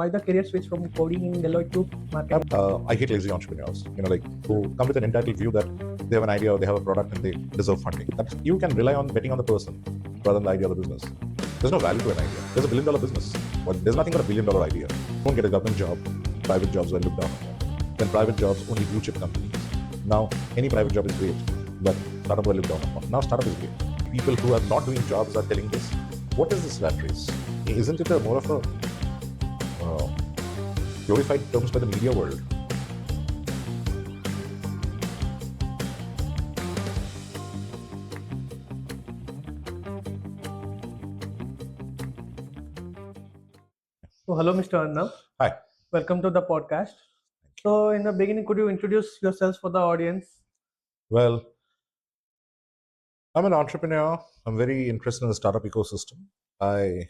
Why the career switch from coding in Deloitte to marketing? I hate lazy entrepreneurs, who come with an entitled view that they have an idea or they have a product and they deserve funding. That you can rely on betting on the person rather than the idea of the business. There's no value to an idea. There's a $1 billion business. But there's nothing but $1 billion idea. You won't get a government job. Private jobs were looked down upon. Then private jobs, only blue chip companies. Now, any private job is great, but startup were looked down upon. Now, startup is great. People who are not doing jobs are telling this. What is this rat race? Isn't it more of a glorified terms by the media world? So, hello, Mr. Arnab. Hi. Welcome to the podcast. So, in the beginning, could you introduce yourselves for the audience? Well, I'm an entrepreneur. I'm very interested in the startup ecosystem. I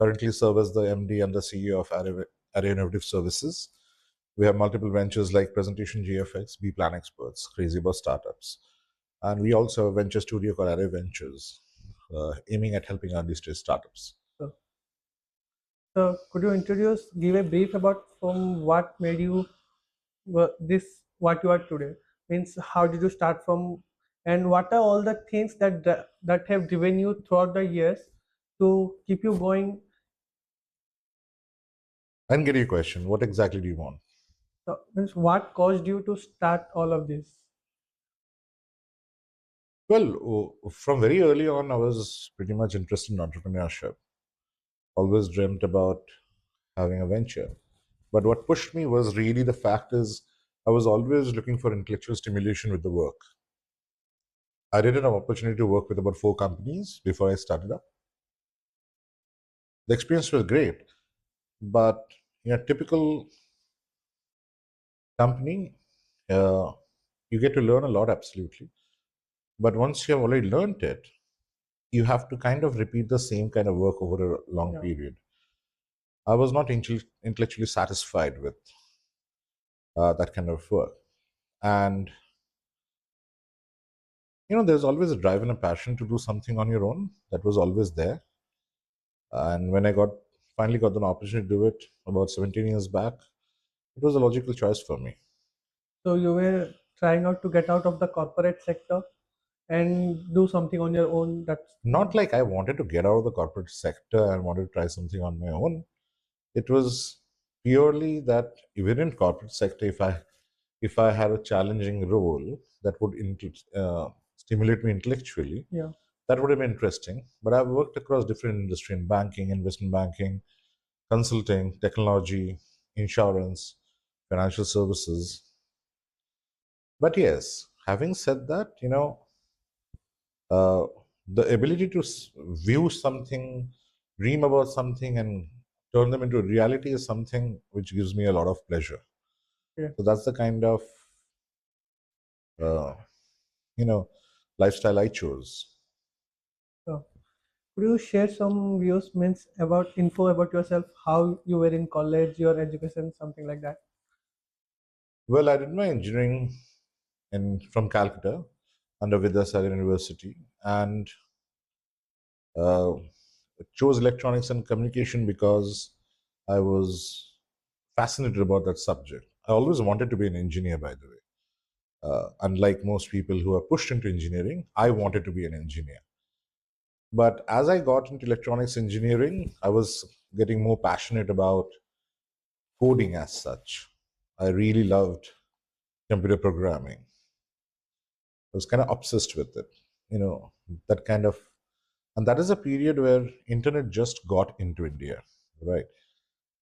currently serve as the MD and the CEO of Array Innovative Services. We have multiple ventures like Presentation GFX, B Plan Experts, Crazy About Startups. And we also have a venture studio called Array Ventures, aiming at helping early stage startups. So, could you give a brief about from what made you what you are today? Means, how did you start from, and what are all the things that have driven you throughout the years to keep you going? I didn't get your question. What exactly do you want? So, means, what caused you to start all of this? Well, from very early on, I was pretty much interested in entrepreneurship. Always dreamt about having a venture. But what pushed me was really the fact is I was always looking for intellectual stimulation with the work. I did have an opportunity to work with about 4 companies before I started up. The experience was great, but in a typical company, you get to learn a lot, absolutely. But once you have already learned it, you have to kind of repeat the same kind of work over a long period. I was not intellectually satisfied with that kind of work. And, there's always a drive and a passion to do something on your own. That was always there. And when I finally got an opportunity to do it about 17 years back, it was a logical choice for me. So, you were trying out to get out of the corporate sector and do something on your own. That's Not like I wanted to get out of the corporate sector and wanted to try something on my own. It was purely that even in corporate sector, if I had a challenging role that would stimulate me intellectually, yeah. that would have been interesting. But I've worked across different industry in banking, investment banking, consulting, technology, insurance, financial services. But yes, having said that, uh, the ability to view something, dream about something, and turn them into reality is something which gives me a lot of pleasure. Yeah. So that's the kind of uh, lifestyle I chose. So, could you share some views, means about info about yourself, how you were in college, your education, something like that? Well, I did my engineering from Calcutta under Vidyasagar University, and uh, chose electronics and communication because I was fascinated about that subject. I always wanted to be an engineer, by the way. Unlike most people who are pushed into engineering, I wanted to be an engineer. But as I got into electronics engineering, I was getting more passionate about coding as such. I really loved computer programming. I was kind of obsessed with it, that kind of, and that is a period where internet just got into India, right?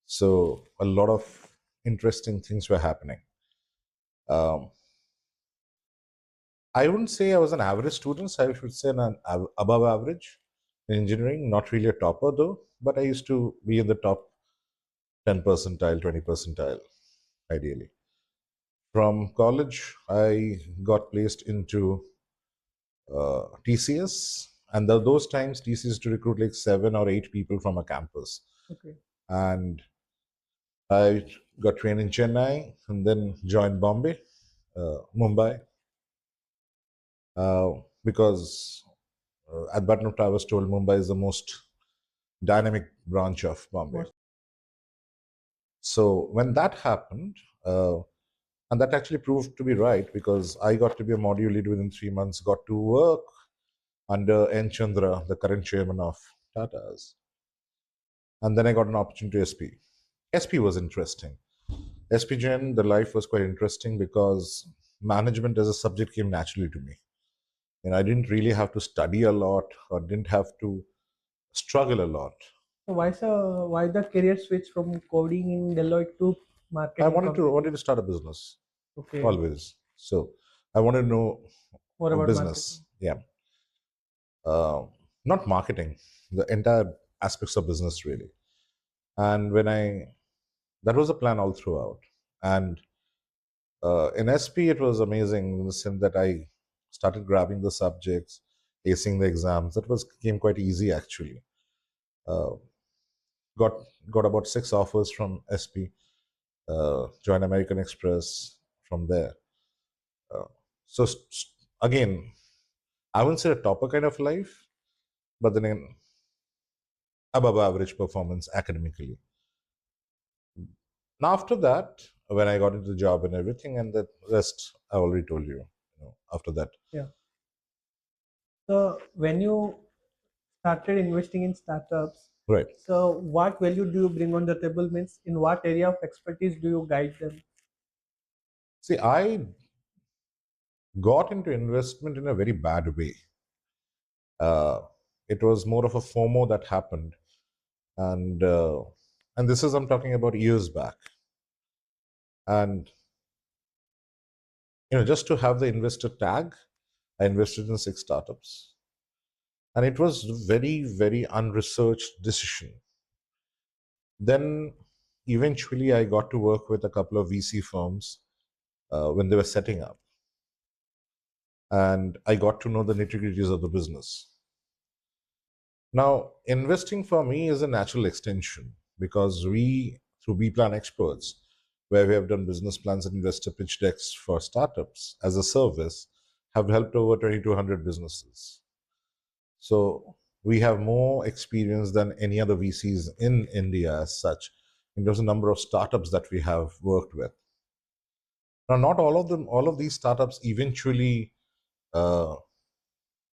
So a lot of interesting things were happening. Um, I wouldn't say I was an average student. I should say above average in engineering. Not really a topper though, but I used to be in the top 10 percentile, 20 percentile, ideally. From college, I got placed into TCS, and those times TCS used to recruit like 7 or 8 people from a campus. Okay. And I got trained in Chennai and then joined Mumbai, because at that time I was told Mumbai is the most dynamic branch of Bombay. So when that happened, and that actually proved to be right because I got to be a module lead within 3 months, got to work under N. Chandra, the current chairman of Tata's. And then I got an opportunity to SP. SP was interesting. SP Gen, the life was quite interesting because management as a subject came naturally to me. And I didn't really have to study a lot or didn't have to struggle a lot. So why the career switch from coding in Deloitte to I marketing wanted to company? wanted to start a business Okay, always. So I wanted to know more a about business. marketing. Yeah. uh, Not marketing, the entire aspects of business really. And that was a plan all throughout. And in SP, it was amazing in the sense that I started grabbing the subjects, acing the exams. That was came quite easy actually. Uh, got got about 6 offers from SP. Joined American Express from there. Uh, so again, I wouldn't say a topper kind of life, but then again, above average performance academically. Now after that, when I got into the job and everything, and the rest I already told you. After that, Yeah. So when you started investing in startups, right. so what value do you bring on the table? Means in what area of expertise do you guide them? See, I got into investment in a very bad way. Uh, it was more of a FOMO that happened, and this is I'm talking about years back. And just to have the investor tag, I invested in 6 startups, and it was very very unresearched decision. Then eventually I got to work with a couple of VC firms when they were setting up, and I got to know the nitty gritties of the business. Now, investing for me is a natural extension because we, through B Plan Experts, where we have done business plans and investor pitch decks for startups as a service, have helped over 2,200 businesses. So we have more experience than any other VCs in India as such in terms of number of startups that we have worked with. Now, not all of them, all of these startups eventually uh,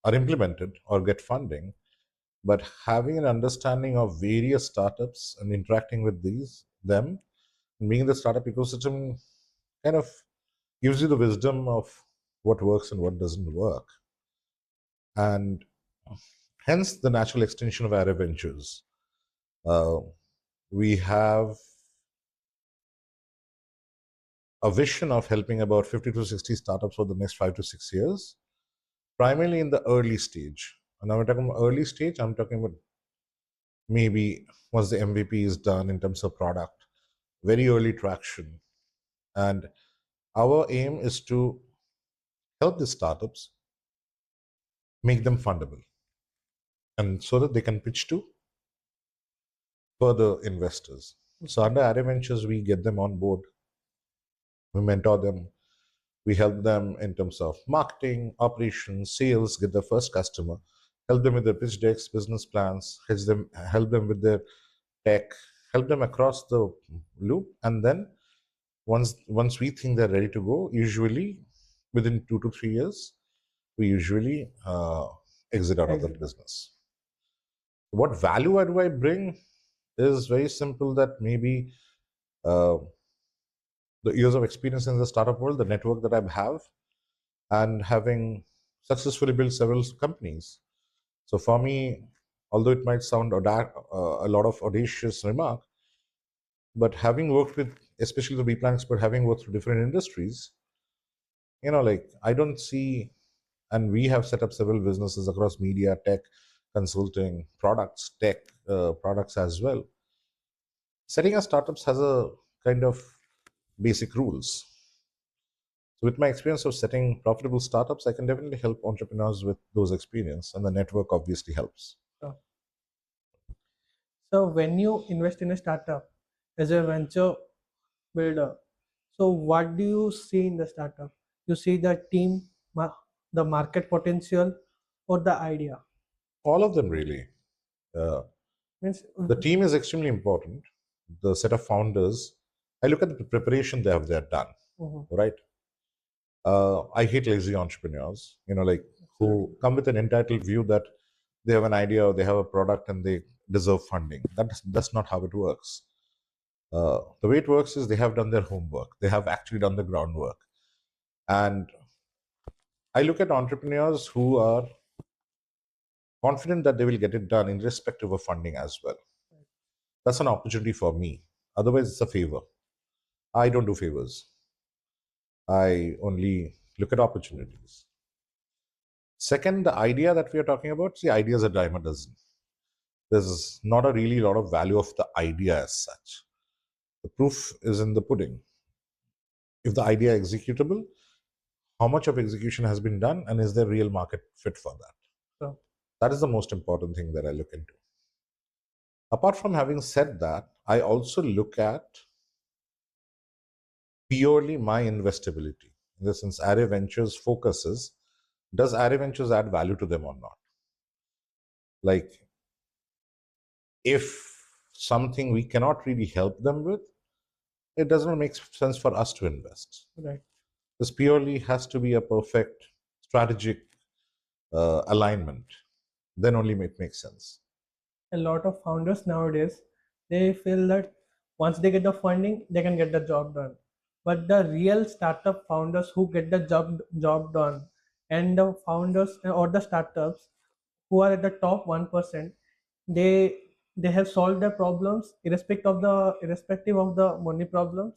are implemented or get funding, but having an understanding of various startups and interacting with them, and being in the startup ecosystem kind of gives you the wisdom of what works and what doesn't work. And hence the natural extension of Arrow Ventures. Uh, we have a vision of helping about 50 to 60 startups for the next 5 to 6 years, primarily in the early stage. And when I'm talking about early stage, I'm talking about maybe once the MVP is done in terms of product, very early traction. And our aim is to help the startups make them fundable and so that they can pitch to further investors. So Okay. under Array Ventures, we get them on board, we mentor them, we help them in terms of marketing, operations, sales, get their first customer, help them with their pitch decks, business plans, help them with their tech, help them across the loop, and then once we think they're ready to go, usually within 2 to 3 years, we usually exit out of that Exit. business. What value do I bring is very simple. That maybe uh, the years of experience in the startup world, the network that I have, and having successfully built several companies. So for me, although it might sound a lot of audacious remark, but having worked with, especially the B Plan expert, having worked through different industries, like I don't see, and we have set up several businesses across media, tech, consulting, products, tech products as well. Setting up startups has a kind of basic rules. So with my experience of setting profitable startups, I can definitely help entrepreneurs with those experience, and the network obviously helps. So, so when you invest in a startup as a venture builder, so what do you see in the startup? You see the team, the market potential, or the idea? All of them really. Uh, Means the team is extremely important. The set of founders. I look at the preparation they have done, Mhm. right? I hate lazy entrepreneurs, like Absolutely. who come with an entitled view that they have an idea or they have a product and they deserve funding. That's not how it works. The way it works is they have done their homework. They have actually done the groundwork. And I look at entrepreneurs who are confident that they will get it done irrespective of funding as well. That's an opportunity for me. Otherwise, it's a favor. I don't do favors. I only look at opportunities. Second, the idea that we are talking about, see, ideas are dime a dozen. There's not a really lot of value of the idea as such. The proof is in the pudding. If the idea is executable, how much of execution has been done, and is there real market fit for that? So, That is the most important thing that I look into. Apart from having said that, I also look at purely my investability. In the sense, Array Ventures focuses, does Array Ventures add value to them or not? Like, if something we cannot really help them with, it does not make sense for us to invest. right. This purely has to be a perfect strategic alignment. Then only it makes sense. A lot of founders nowadays, they feel that once they get the funding they can get the job done, but the real startup founders who get the job done, and the founders or the startups who are at the top 1%, they have solved their problems irrespective of the money problems,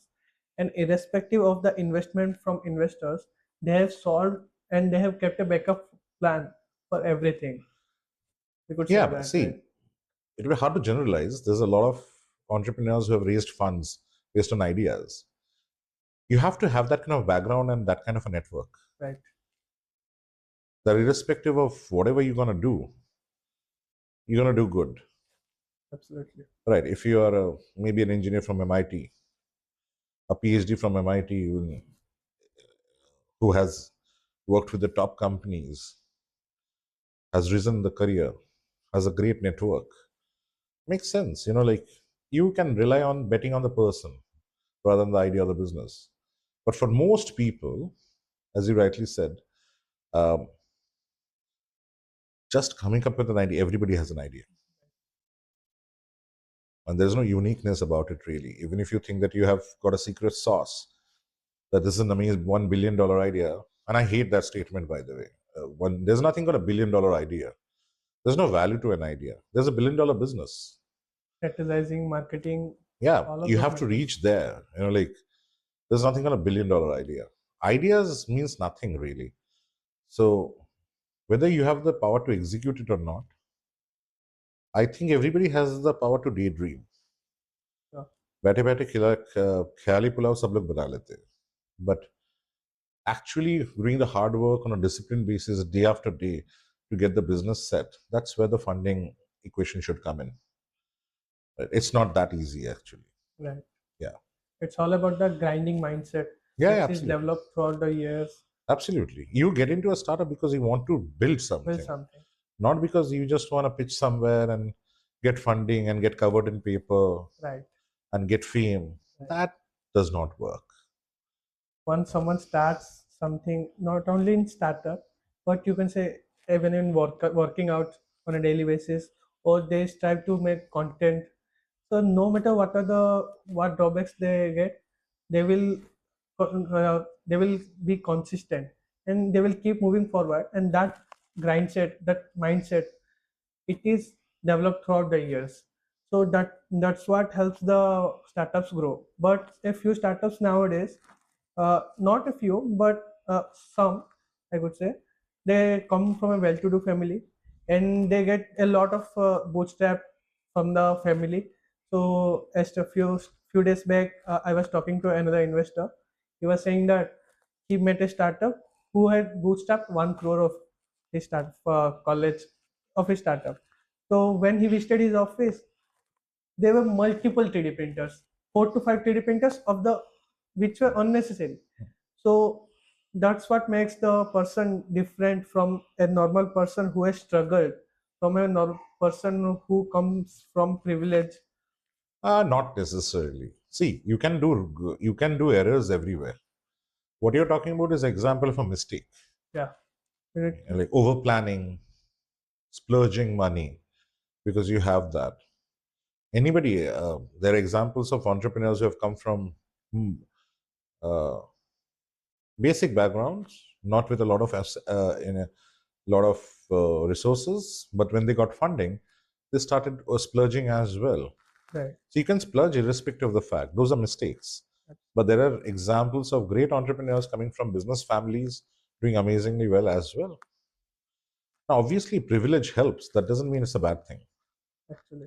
and irrespective of the investment from investors. They have solved, and they have kept a backup plan for everything. We could say Yeah, but that, right? see, it will be hard to generalize. There's a lot of entrepreneurs who have raised funds based on ideas. You have to have that kind of background and that kind of a network. Right. That irrespective of whatever you're gonna do good. Absolutely. Right. If you are maybe an engineer from MIT, a PhD from MIT who has worked with the top companies, has risen the career, has a great network, makes sense. Like you can rely on betting on the person rather than the idea of the business. But for most people, as you rightly said, um, just coming up with an idea, everybody has an idea. And there's no uniqueness about it really. Even if you think that you have got a secret sauce, that this is an amazing $1 billion idea. And I hate that statement, by the way. There's nothing called $1 billion idea. There's no value to an idea. There's $1 billion business. Advertising, marketing, Yeah, all of you that have to matters. reach there. Like there's nothing called $1 billion idea. Ideas means nothing really. So whether you have the power to execute it or not, I think everybody has the power to daydream. Yeah, बैठे बैठे ख्याली पुलाव सब लोग बना लेते हैं. But actually doing the hard work on a disciplined basis day after day to get the business set, that's where the funding equation should come in. It's not that easy actually. right. Yeah. It's all about the grinding mindset, Yeah, yeah, which is absolutely. developed throughout the years. Absolutely. You get into a startup because you want to build Build something, something. not because you just want to pitch somewhere and get funding and get covered in paper Right. and get fame. Right. That does not work. Once someone starts something, not only in startup, but you can say even in working out on a daily basis, or they strive to make content. So no matter what drawbacks they get, they will they will be consistent, and they will keep moving forward. And that that mindset, it is developed throughout the years. So that's what helps the startups grow. But a few startups nowadays, not a few, but some, I would say, they come from a well-to-do family, and they get a lot of bootstrap from the family. So just a few days back, I was talking to another investor. He was saying that he met a startup who had bootstrapped 1 crore of his start college of his startup. So when he visited his office, there were multiple 3D printers, 4 to 5 3D printers of the which were unnecessary. So that's what makes the person different from a normal person who has struggled, from a person who comes from privilege. Not necessarily. See, you can do errors everywhere. What you're talking about is example of a mistake, Yeah. It, like over planning, splurging money because you have that. Anybody, there are examples of entrepreneurs who have come from hmm, uh, basic backgrounds, not with a lot of in a lot of resources, but when they got funding, they started splurging as well. right. So you can splurge irrespective of the fact. Those are mistakes. But there are examples of great entrepreneurs coming from business families doing amazingly well as well. Now, obviously, privilege helps. That doesn't mean it's a bad thing. Actually.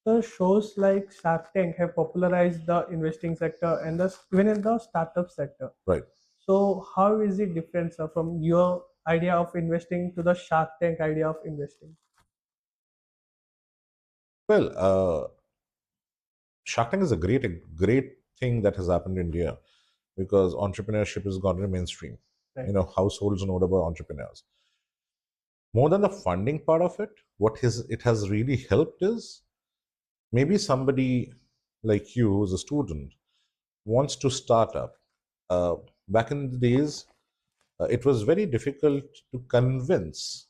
So shows like Shark Tank have popularized the investing sector and even in the startup sector. Right. So how is it different, sir, from your idea of investing to the Shark Tank idea of investing? Well, Shark Tank is a great thing that has happened in India because entrepreneurship has gone to mainstream. Right. Households know about entrepreneurs. More than the funding part of it, it has really helped is maybe somebody like you who's a student wants to start up. Back in the days, it was very difficult to convince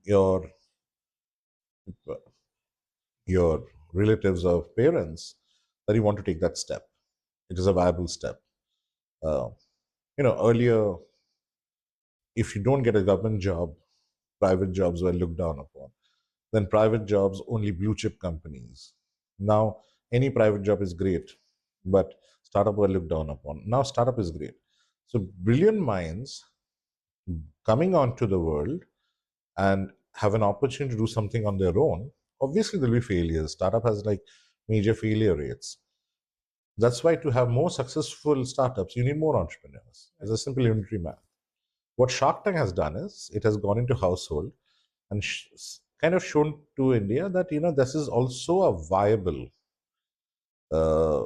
your your relatives or parents that you want to take that step. It is a viable step. Uh, Earlier, if you don't get a government job, private jobs were looked down upon. Then private jobs, only blue chip companies. Now, any private job is great, but startup were looked down upon. Now, startup is great. So, brilliant minds coming onto the world and have an opportunity to do something on their own, obviously there'll be failures. Startup has like major failure rates. That's why to have more successful startups, you need more entrepreneurs. It's a simple unitary math. What Shark Tank has done is it has gone into household and kind of shown to India that this is also a viable uh,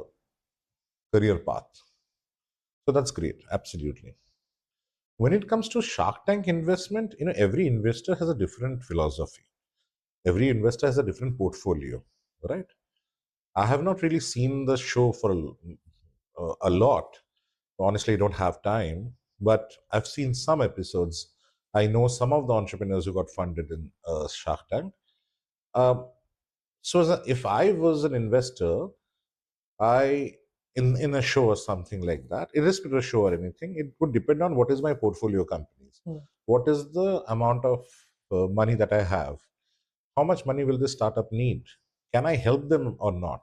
career path. So that's great, absolutely. When it comes to Shark Tank investment, every investor has a different philosophy. Every investor has a different portfolio, right? I have not really seen the show for a lot. Honestly, I don't have time, but I've seen some episodes. I know some of the entrepreneurs who got funded in Shark Tank. Um, so, if I was an investor, I in a show or something like that, irrespective of show or anything, it would depend on what is my portfolio companies, Hmm. what is the amount of money that I have, how much money will this startup need, can I help them or not,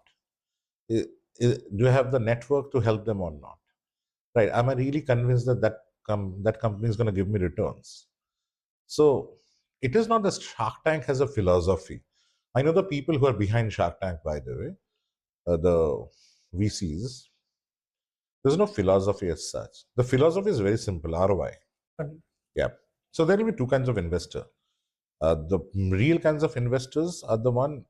do I have the network to help them or not, right? Am I really convinced that that company is going to give me returns? So it is not that Shark Tank has a philosophy. I know the people who are behind Shark Tank, by the way, the VCs. There's no philosophy as such. The philosophy is very simple: ROI. And Yeah. So there will be two kinds of investor. The real kinds of investors are the one.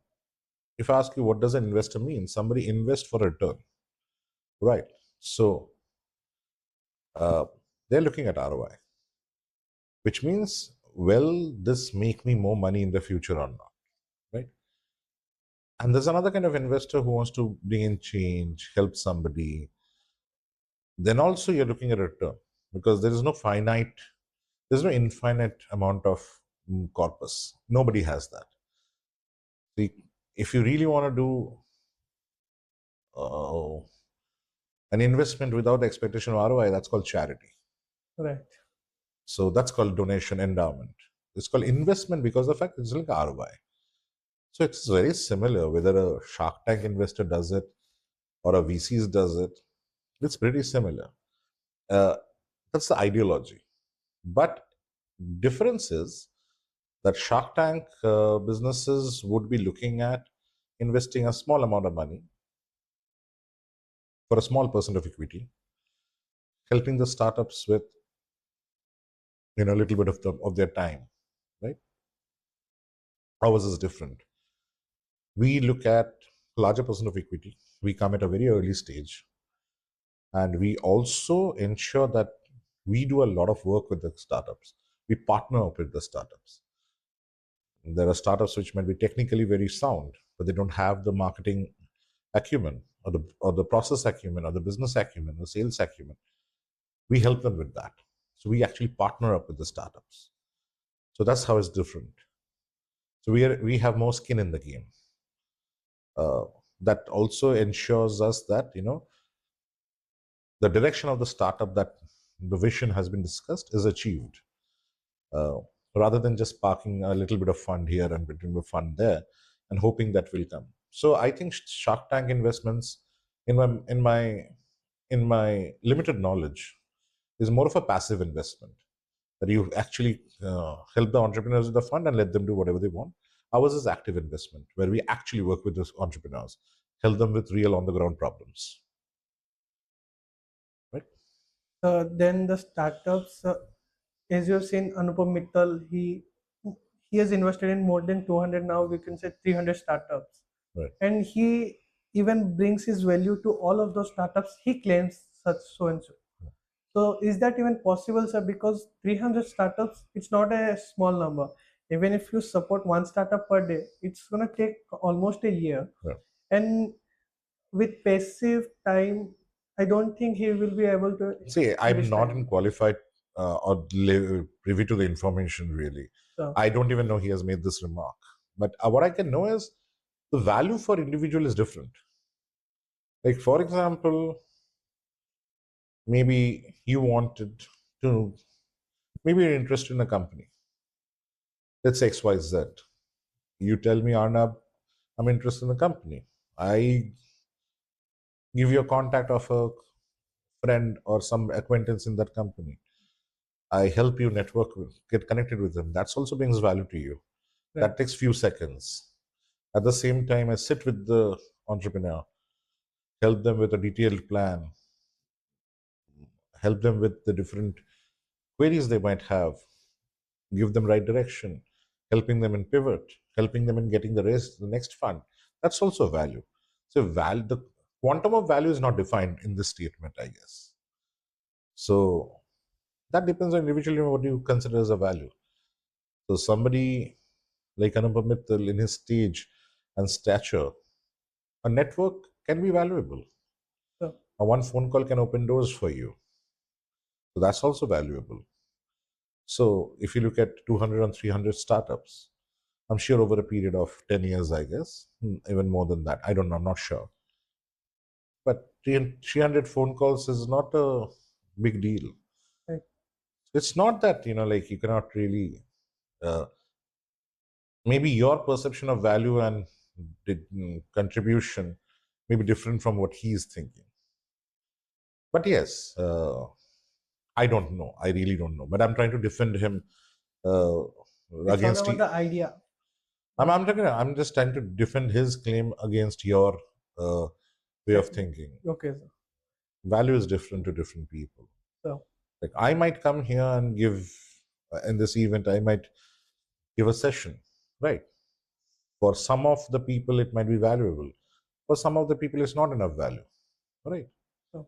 If I ask you what does an investor mean, somebody invest for a return, right? So uh, they're looking at ROI, which means, will this make me more money in the future or not, right? And there's another kind of investor who wants to bring in change, help somebody. Then also you're looking at a return because there's no infinite amount of corpus. Nobody has that. If you really want to do uh, an investment without expectation of ROI, that's called charity. right. So that's called donation endowment. It's called investment because of the fact it's like ROI. So it's very similar whether a Shark Tank investor does it or a VCs does it. It's pretty similar. Uh, that's the ideology. But difference is that Shark Tank businesses would be looking at investing a small amount of money for a small percent of equity, helping the startups with a little bit of their time, right? Ours is different. We look at larger percent of equity. We come at a very early stage, and we also ensure that we do a lot of work with the startups. We partner up with the startups. There are startups which might be technically very sound, but they don't have the marketing acumen, or the process acumen, or the business acumen, the sales acumen. We help them with that. So we actually partner up with the startups. So that's how it's different. So we have more skin in the game. Uh, that also ensures us that the direction of the startup, that the vision has been discussed, is achieved, uh, rather than just parking a little bit of fund here and bit of fund there and hoping that will come. So I think Shark Tank investments, in my limited knowledge, is more of a passive investment, that you actually help the entrepreneurs with the fund and let them do whatever they want. Ours is active investment, where we actually work with those entrepreneurs, help them with real on the ground problems. Right? Then the startups, as you've seen, Anupam Mittal, he has invested in more than 200, now we can say 300 startups, Right. and he even brings his value to all of those startups. He claims such so and so. So is that even possible, sir? Because 300 startups, it's not a small number. Even if you support one startup per day, it's gonna take almost a year. Yeah. And with passive time, I don't think he will be able to See, I'm invest not time. in qualified or privy to the information really. So, I don't even know he has made this remark. But what I can know is the value for individual is different. Like, for example, maybe you wanted to, maybe you're interested in a company. Let's say XYZ. You tell me, Arnab, I'm interested in the company. I give you a contact of a friend or some acquaintance in that company. I help you network with, get connected with them. That's also brings value to you. right. That takes few seconds. At the same time, I sit with the entrepreneur, help them with a detailed plan, help them with the different queries they might have, give them right direction, helping them in pivot, helping them in getting the next fund. That's also value. So the quantum of value is not defined in this statement, I guess. So that depends on individually what you consider as a value. So somebody like Anupam Mittal in his stage and stature, a network can be valuable. So, A one phone call can open doors for you. So that's also valuable. So if you look at 200 and 300 startups, I'm sure over a period of 10 years, I guess, even more than that. I don't know, I'm not sure. But 300 phone calls is not a big deal. right. It's not that, like you cannot really, uh, maybe your perception of value and contribution may be different from what he's thinking. But yes, I don't know. I really don't know. But I'm trying to defend him uh, It's all against. about the idea. I'm just trying to defend his claim against your way of thinking. Okay, sir. Value is different to different people. So, Like I might come here and give in this event, I might give a session, right? For some of the people, it might be valuable. For some of the people, it's not enough value, right? so,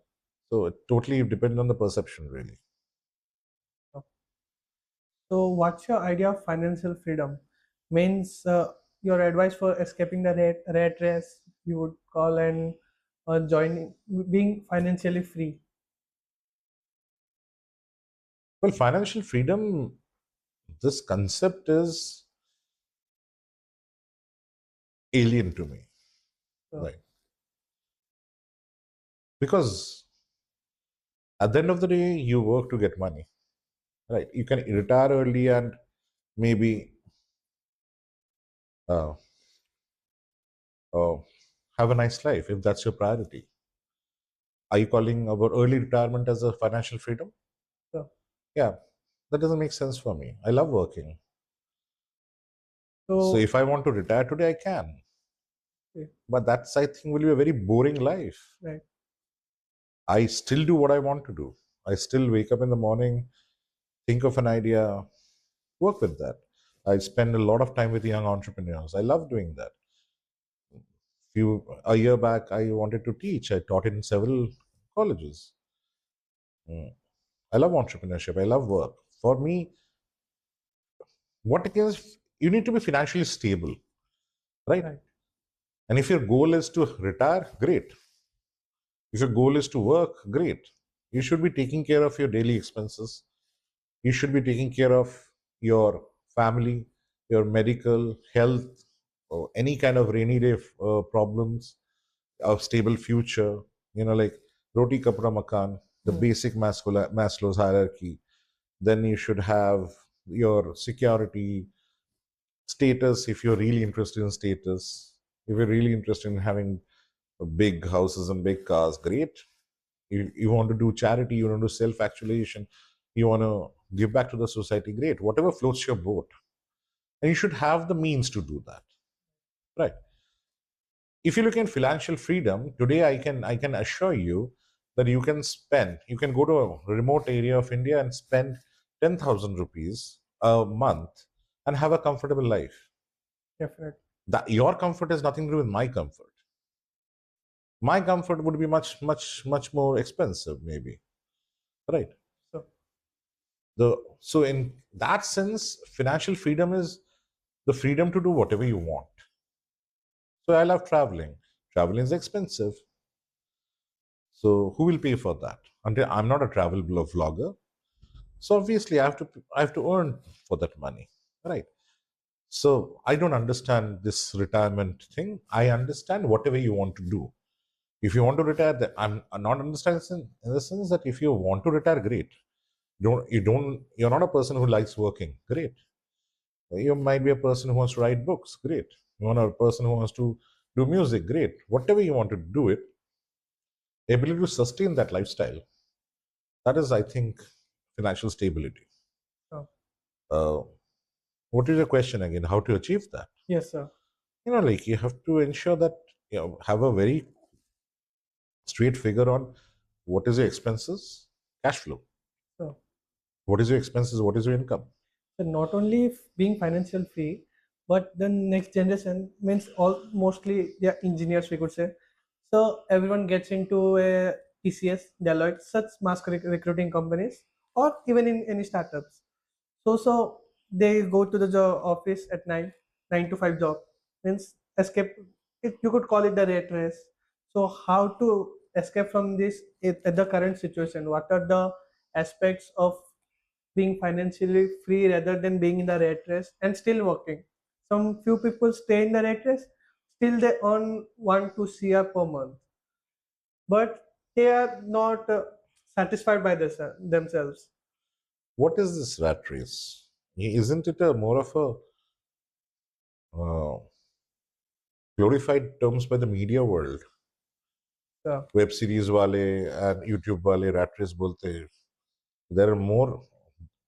So it totally depends on the perception, really. so. So what's your idea of financial freedom? Means your advice for escaping the rat race, you would call, and joining, being financially free. Well, financial freedom, this concept is alien to me, So, right? Because at the end of the day, you work to get money, right? You can retire early and maybe uh, uh, have a nice life if that's your priority. Are you calling about early retirement as a financial freedom? so, Yeah, that doesn't make sense for me. I love working. So so if I want to retire today, I can. yeah, But that's, I think, will be a very boring life. right. I still do what I want to do. I still wake up in the morning, think of an idea, work with that. I spend a lot of time with young entrepreneurs. I love doing that. A year back, I wanted to teach. I taught in several colleges. Mm. I love entrepreneurship. I love work. For me, what it is, you need to be financially stable, right? Right. And if your goal is to retire, great. If your goal is to work, great. You should be taking care of your daily expenses. You should be taking care of your family, your medical, health, or any kind of rainy day problems, a stable future, like roti kapra makan, the Mm. basic Maslow's hierarchy. Then you should have your security, status, if you're really interested in status. If you're really interested in having big houses and big cars, great. You want to do charity, you want to do self-actualization, you want to give back to the society, great. Whatever floats your boat. And you should have the means to do that. Right. If you look at financial freedom, today I can assure you that you can go to a remote area of India and spend 10,000 rupees a month and have a comfortable life. Definitely. That your comfort has nothing to do with my comfort. My comfort would be much, much, much more expensive, maybe. Right. So, So in that sense, financial freedom is the freedom to do whatever you want. So I love traveling. Traveling is expensive. So who will pay for that? Until I'm not a travel vlogger. So obviously I have to earn for that money. Right. So I don't understand this retirement thing. I understand whatever you want to do. If you want to retire, I'm not understanding in the sense that if you want to retire, great. You're not a person who likes working, great. You might be a person who wants to write books, great. You want a person who wants to do music, great. Whatever you want to do it, ability to sustain that lifestyle, that is, I think, financial stability. so uh, what is your question again? How to achieve that? yes, sir. Like you have to ensure that have a very straight figure on what is your expenses, cash flow. So, What is your expenses, what is your income? so not only being financial free, but the next generation means all mostly they are engineers, we could say. So everyone gets into a TCS, Deloitte, such mass recruiting companies, or even in any startups. So they go to the job office at 9 to 5 job, means escape. You could call it the rat race. So how to escape from this at the current situation? What are the aspects of being financially free rather than being in the rat race and still working? Some few people stay in the rat race, still they earn 1 to 2 CR per month, but they are not satisfied by themselves. What is this rat race? Isn't it a more of a uh, glorified terms by the media world? So, Web series wale and YouTube wale rat race bolte. There are more.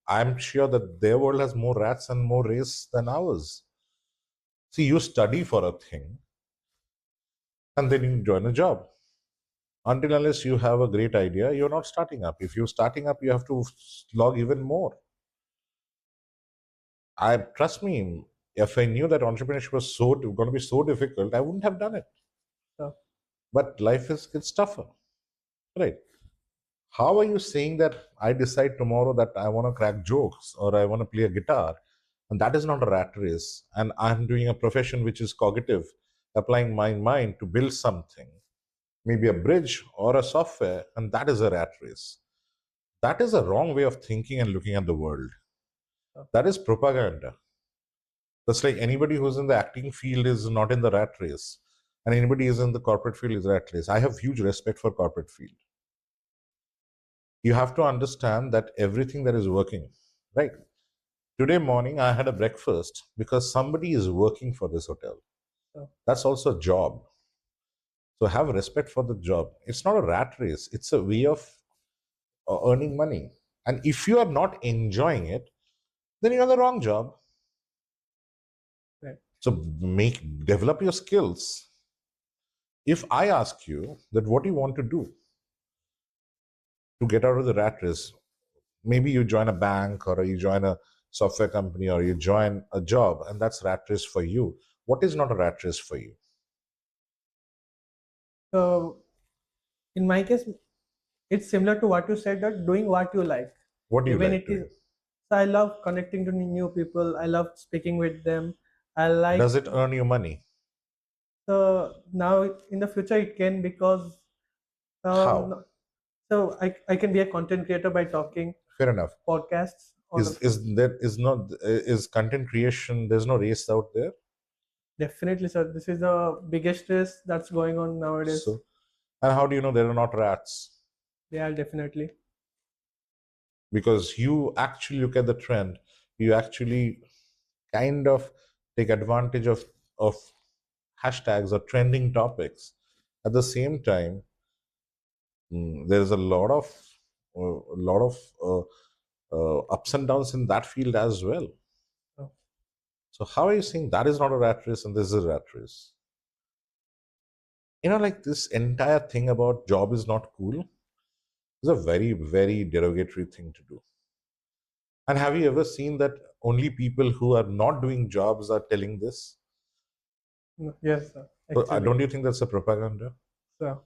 I'm sure that their world has more rats and more race than ours. See, you study for a thing and then you join a job. Until unless you have a great idea, you're not starting up. If you're starting up, you have to log even more. I trust me, if I knew that entrepreneurship was going to be so difficult, I wouldn't have done it. so But life gets tougher, right? How are you saying that I decide tomorrow that I want to crack jokes or I want to play a guitar, and that is not a rat race, and I'm doing a profession which is cognitive, applying my mind to build something, maybe a bridge or a software, and that is a rat race. That is a wrong way of thinking and looking at the world. so That is propaganda. That's like anybody who's in the acting field is not in the rat race, and anybody who's in the corporate field is rat race. I have huge respect for corporate field. You have to understand that everything that is working, right? Today morning I had a breakfast because somebody is working for this hotel. so That's also a job. So have respect for the job. It's not a rat race. It's a way of earning money. And if you are not enjoying it, then you're on the wrong job. right. So develop your skills. If I ask you that what do you want to do to get out of the rat race, maybe you join a bank or you join a software company or you join a job and that's rat race for you. What is not a rat race for you? So in my case, it's similar to what you said, that doing what you like. What do you Even like it is, doing? so I love connecting to new people. I love speaking with them. I like, Does it earn you money? So now in the future it can, because How? so I can be a content creator by talking Fair enough. podcasts on the. Is content creation? There's no race out there. Definitely, sir. This is the biggest race that's going on nowadays. So, and how do you know there are not rats? They are definitely. Because you actually look at the trend, you actually kind of take advantage of hashtags or trending topics. At the same time, there's a lot of ups and downs in that field as well. So, So how are you saying that is not a rat race and this is a rat race? Like this entire thing about job is not cool is a very, very derogatory thing to do. And have you ever seen that only people who are not doing jobs are telling this? no, yes, sir. So Actually, don't you think that's a propaganda? so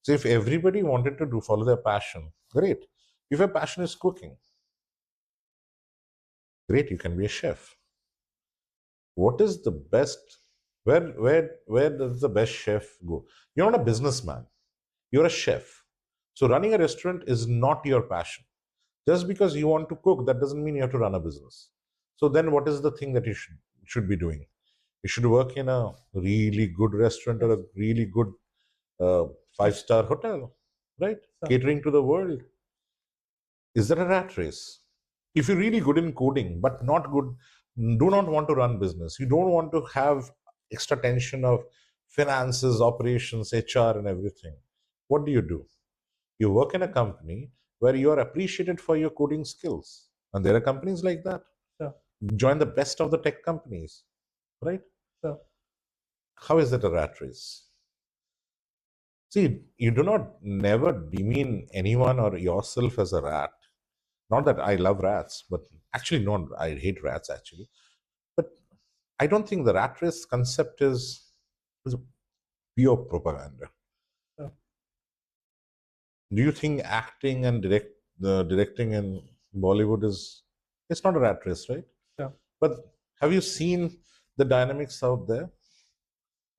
So if everybody wanted to follow their passion, great. If your passion is cooking, great, you can be a chef. What is the best? Where does the best chef go? You're not a businessman. You're a chef. So running a restaurant is not your passion. Just because you want to cook, that doesn't mean you have to run a business. So then, what is the thing that you should be doing? You should work in a really good restaurant or yes, a really good uh, yes, five-star hotel, right? sir. Catering to the world. Is that a rat race? If you're really good in coding, but not good, do not want to run business, you don't want to have extra tension of finances, operations, HR, and everything. What do? You work in a company where you are appreciated for your coding skills. And there are companies like that. So, Join the best of the tech companies, right? so How is that a rat race? See, you do not never demean anyone or yourself as a rat. Not that I love rats, but actually, no, I hate rats actually. But I don't think the rat race concept is pure propaganda. so Do you think acting and the directing in Bollywood is it's not a rat race, right? so But have you seen the dynamics out there?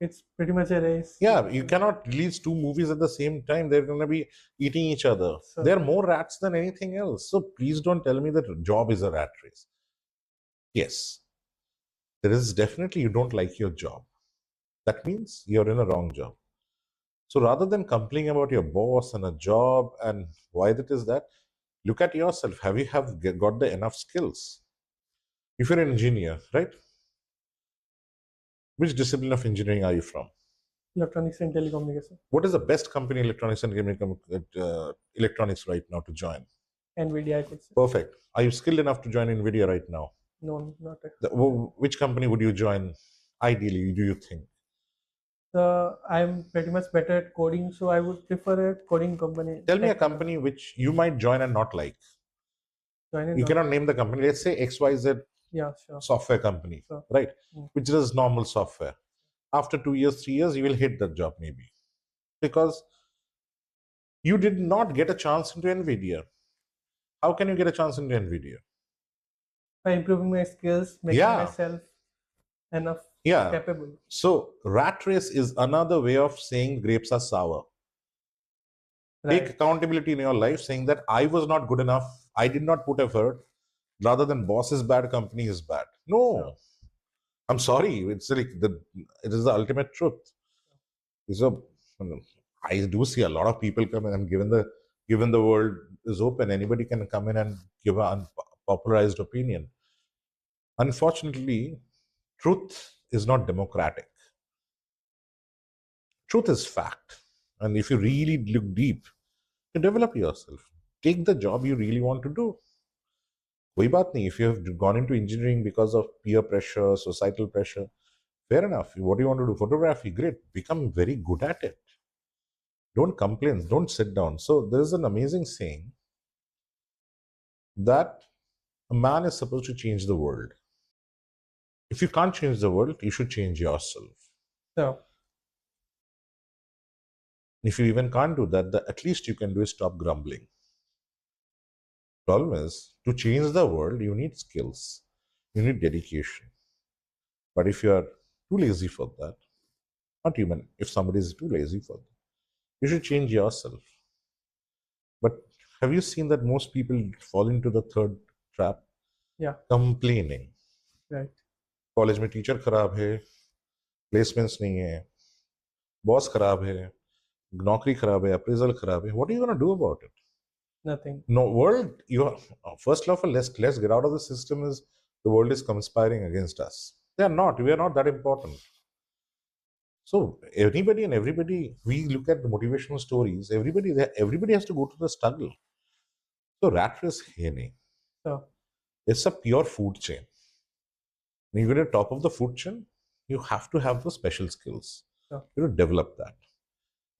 it's pretty much a race. Yeah, you cannot release two movies at the same time. They're going to be eating each other. So They're more rats than anything else. So please don't tell me that job is a rat race. Yes, there is definitely you don't like your job. That means you're in a wrong job. So rather than complaining about your boss and a job and why that is that, look at yourself. Have you got the enough skills? If you're an engineer, right? Which discipline of engineering are you from? electronics and telecommunication, What is the best company in electronics and electronics right now to join? NVIDIA, I could say. Perfect. Are you skilled enough to join NVIDIA right now? No, not a. Which company would you join ideally, do you think? So I'm pretty much better at coding, so I would prefer a coding company, Tell me a tech company. company which you might join and not like. Join it You not. cannot name the company. Let's say XYZ Yeah, sure. software company, So, right? mm, Which is normal software. After 2 years, 3 years, you will hate that job maybe because you did not get a chance into NVIDIA. How can you get a chance into NVIDIA? by improving my skills, making Yeah, myself enough yeah. capable. So rat race is another way of saying grapes are sour. Take Right. accountability in your life, saying that I was not good enough, I did not put effort, rather than boss is bad, company is bad. So, No, I'm sorry. It's like it is the ultimate truth. So I do see a lot of people come in, and given the world is open, anybody can come in and give an unpopularized opinion. Unfortunately, truth is not democratic. Truth is fact. And if you really look deep, you develop yourself. Take the job you really want to do. कोई बात नहीं. If you have gone into engineering because of peer pressure, societal pressure, fair enough. What do you want to do? Photography, great. Become very good at it. Don't complain. Don't sit down. So there is an amazing saying that a man is supposed to change the world. If you can't change the world, you should change yourself. so If you even can't do that, the at least you can do is stop grumbling. Problem is, to change the world, you need skills, you need dedication. But if you are too lazy for that, Not human. If somebody is too lazy for them, you should change yourself. But have you seen that most people fall into the third trap? Yeah. Complaining. Right. College में teacher खराब है, placements नहीं है, boss खराब है, नौकरी खराब है, अप्रेजल खराब है. What are you going to do about it? Nothing. No, world, you are, first of all, let's get out of the system is the world is conspiring against us. They are not. We are not that important. So anybody and everybody, we look at the motivational stories. Everybody has to go to the struggle. So rat race है नहीं. So It's a pure food chain. When you get at the top of the food chain, you have to have the special skills. so You know, develop that.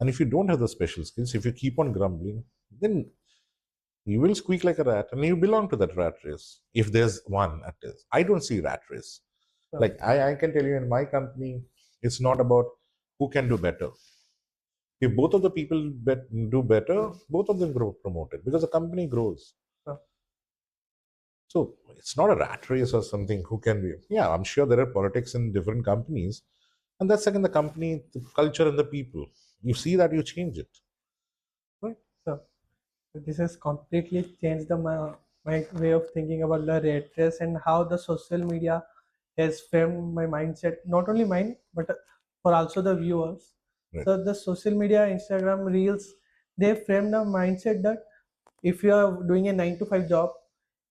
And if you don't have the special skills, if you keep on grumbling, then you will squeak like a rat and you belong to that rat race. If there's one, at least. I don't see rat race. so Like I can tell you in my company, it's not about who can do better. If both of the people do better, both of them grow promoted because the company grows. so So it's not a rat race or something who can be. Yeah, I'm sure there are politics in different companies. And that's again the company, the culture, and the people. You see that, you change it. Right? so this has completely changed my way of thinking about the rat race and how the social media has framed my mindset, not only mine but for also the viewers. Right. So the social media, Instagram reels, they frame the mindset that if you are doing a 9 to 5 job,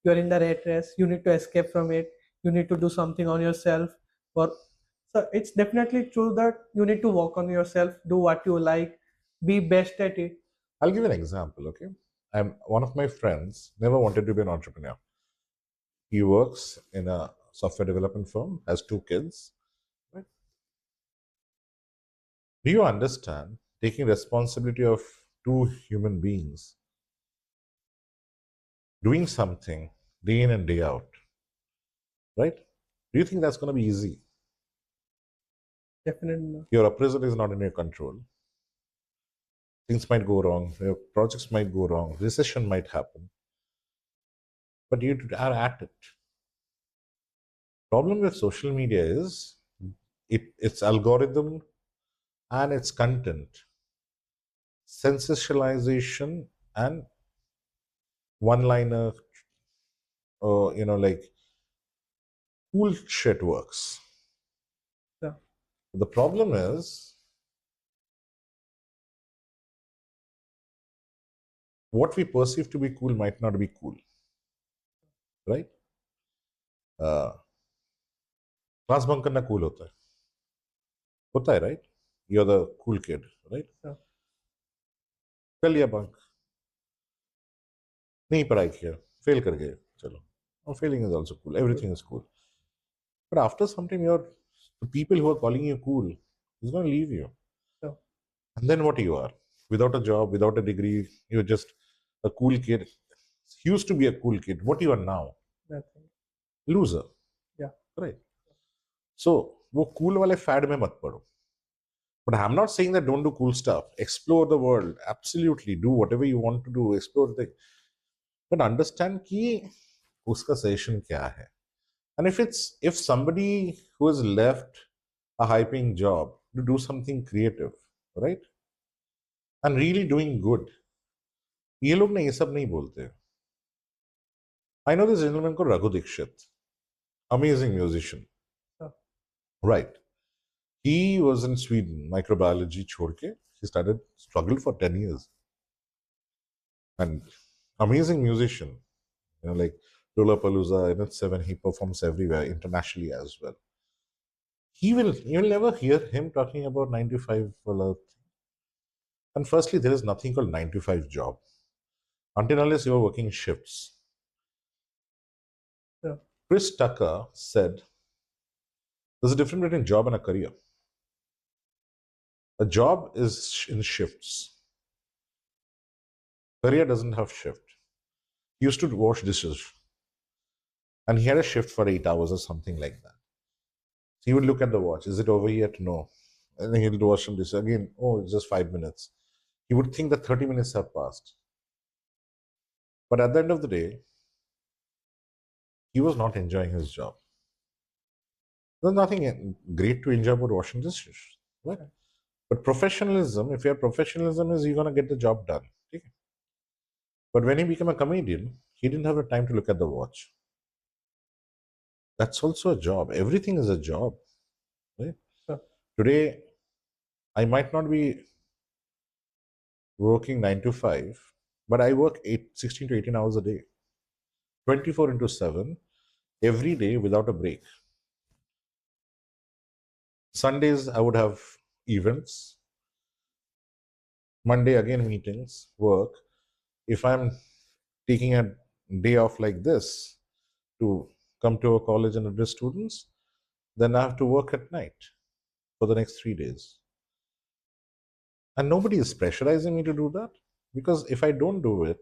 you are in the rat race, you need to escape from it, you need to do something on yourself. Or so it's definitely true that you need to work on yourself, do what you like, be best at it. I'll give you an example, okay? I'm one of my friends never wanted to be an entrepreneur. He works in a software development firm, has two kids. Right? Do you understand taking responsibility of two human beings, doing something day in and day out, right? Do you think that's going to be easy? Definitely not. Your appraisal is not in your control. Things might go wrong. Your projects might go wrong. Recession might happen. But you are at it. Problem with social media is its algorithm and its content, sensationalization and one-liner, like cool shit works. So, The problem is what we perceive to be cool might not be cool, right? Class bunk करना cool होता है right? You're the cool kid, right? so कर लिया bunk, नहीं पढ़ाई किया, fail कर गए, चलो. और failing is also cool. Everything is cool. But after some time, the people who are calling you cool is going to leave you. so And then what you are? Without a job, without a degree, you're just a cool kid. You used to be a cool kid. What you are now? nothing. Loser. Yeah. Right. So, वो cool वाले fad में मत पड़ो. But I'm not saying that don't do cool stuff. Explore the world. Absolutely. Do whatever you want to do. Explore the. But understand कि उसका session क्या है. And if somebody who has left a high paying job to do something creative, right? And really doing good, ये लोग ना ये सब नहीं बोलते. I know this gentleman called Raghu Dikshit, amazing musician, So, right? He was in Sweden, microbiology छोड़ के, he started struggled for 10 years. And amazing musician, like Lollapalooza, NH7, he performs everywhere, internationally as well. You'll never hear him talking about 95. And firstly, there is nothing called 9 to 5 job until unless you're working shifts. so Chris Tucker said there's a difference between job and a career. A job is in shifts. Career doesn't have shift. He used to wash dishes and he had a shift for 8 hours or something like that. So he would look at the watch. Is it over yet? No. And then he'll wash some dishes again. Oh, it's just 5 minutes. He would think that 30 minutes have passed. But at the end of the day, he was not enjoying his job. There's nothing great to enjoy about washing dishes. Right? But professionalism, if your professionalism is you're gonna get the job done. Okay? But when he became a comedian, he didn't have the time to look at the watch. That's also a job. Everything is a job. Right? Sure. Today, I might not be working 9 to 5, but I work 16 to 18 hours a day, 24 into 7, every day without a break. Sundays, I would have events. Monday, again, meetings, work. If I'm taking a day off like this to come to a college and address students, then I have to work at night for the next 3 days. And nobody is pressurizing me to do that, because if I don't do it,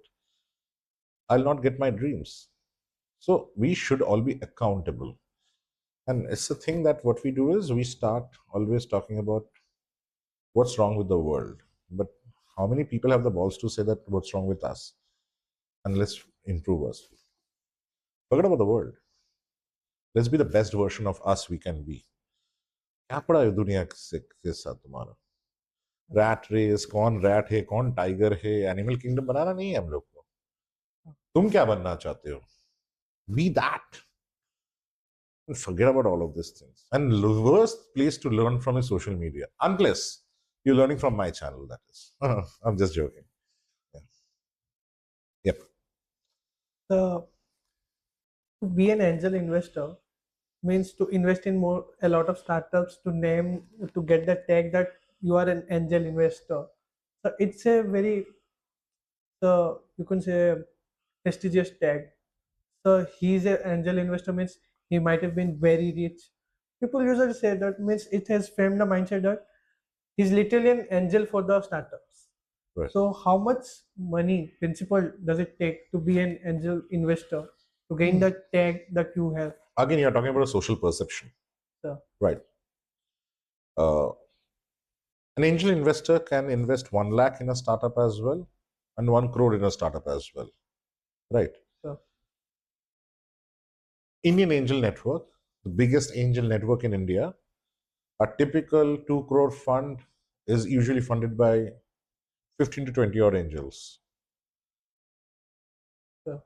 I'll not get my dreams. So we should all be accountable. And it's the thing that what we do is we start always talking about what's wrong with the world. But how many people have the balls to say that what's wrong with us? And let's improve us. Forget about the world. Let's be the best version of us we can be. क्या पड़ा है दुनिया के साथ तुम्हारा? Rat race, कौन rat है, कौन टाइगर है, एनिमल किंगडम बनाना नहीं है हम लोग को. तुम क्या बनना चाहते हो? Be that. And forget about all of these things. And the worst place to learn from is social media. Unless you're learning from my channel, that is. I'm just joking. Yeah. Yep. So, to be an angel investor means to invest in a lot of startups to get the tag that you are an angel investor. So it's a very, you can say, prestigious tag. So he's an angel investor means he might have been very rich. People usually say that means it has framed the mindset that he's literally an angel for the startups. Right. So how much money, principal, does it take to be an angel investor to gain the tag that you have? Again, you're talking about a social perception. So, Right. Uh, an angel investor can invest 1 lakh in a startup as well and 1 crore in a startup as well. Right. so Indian Angel Network, the biggest angel network in India, a typical 2 crore fund is usually funded by 15 to 20 odd angels. so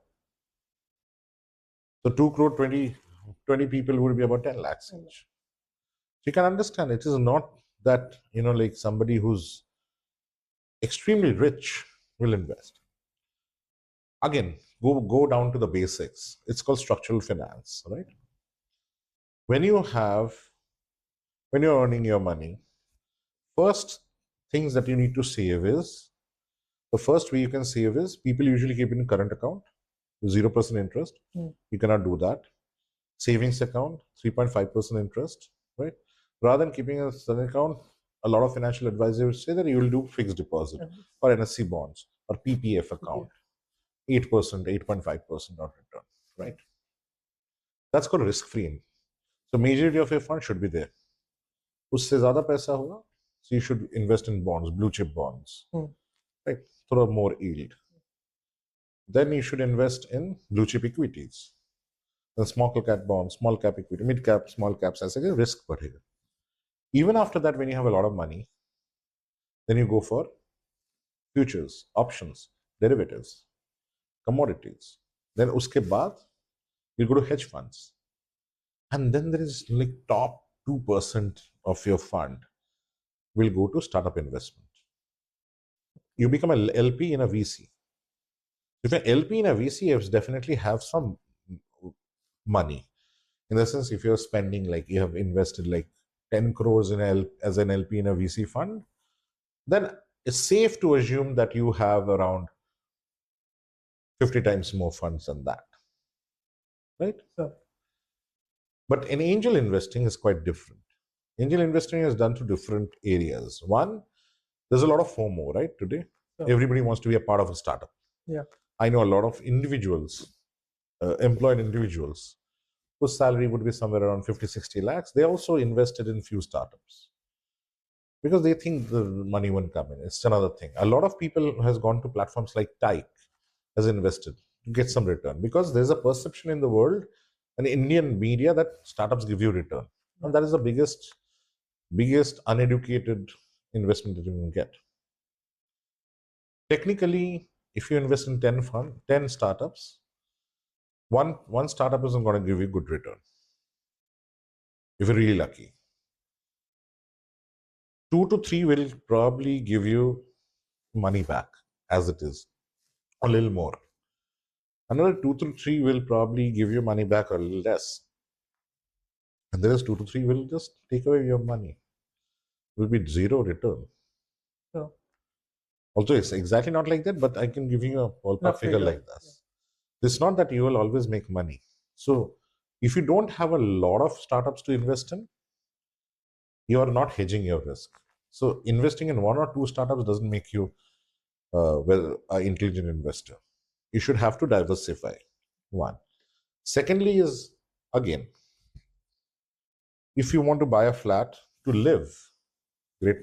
So 2 crore 20 people would be about 10 lakhs each. So you can understand it is not that, like somebody who's extremely rich will invest. Again, go down to the basics. It's called structural finance, right? When you're earning your money, first things that you need to save is, the first way you can save is, people usually keep in current account, 0% interest. You cannot do that. Savings account, 3.5% interest, right? Rather than keeping a savings account, a lot of financial advisors say that you will do fixed deposit or NSC bonds or PPF account, 8%, 8.5% of return, right? That's called risk-free. So majority of your fund should be there. उससे ज़्यादा पैसा होगा, so you should invest in bonds, blue chip bonds, right? Throw more yield. Then you should invest in blue chip equities. Small cap bonds, small cap equity, mid cap, small caps, ऐसे के risk बढ़ेगा. Even after that, when you have a lot of money, then you go for futures, options, derivatives, commodities. Then uske baad, you go to hedge funds. And then there is like top 2% of your fund will go to startup investment. You become an LP in a VC. If you're LP in a VC, you definitely have some money. In the sense, if you're spending, like you have invested like 10 crores as an LP in a VC fund, then it's safe to assume that you have around 50 times more funds than that. Right? so But in angel investing is quite different. Angel investing is done to different areas. One, there's a lot of FOMO, right? Today, everybody wants to be a part of a startup. yeah, I know a lot of individuals, employed individuals, whose salary would be somewhere around 50, 60 lakhs. They also invested in few startups because they think the money won't come in. It's another thing. A lot of people has gone to platforms like Tyke, has invested to get some return, because there's a perception in the world and Indian media that startups give you return. And that is the biggest uneducated investment that you can get. Technically, if you invest in 10 startups, one startup isn't going to give you good return if you're really lucky. 2 to 3 will probably give you money back as it is, a little more. Another 2 to 3 will probably give you money back a little less. And the rest 2 to 3 will just take away your money. It will be zero return. So Also, it's exactly not like that, but I can give you a ballpark rough figure figure. like this. It's not that you will always make money. So, if you don't have a lot of startups to invest in, you are not hedging your risk. So, investing in 1 or 2 startups doesn't make you an intelligent investor. You should have to diversify. One. Secondly, is again, if you want to buy a flat to live, great.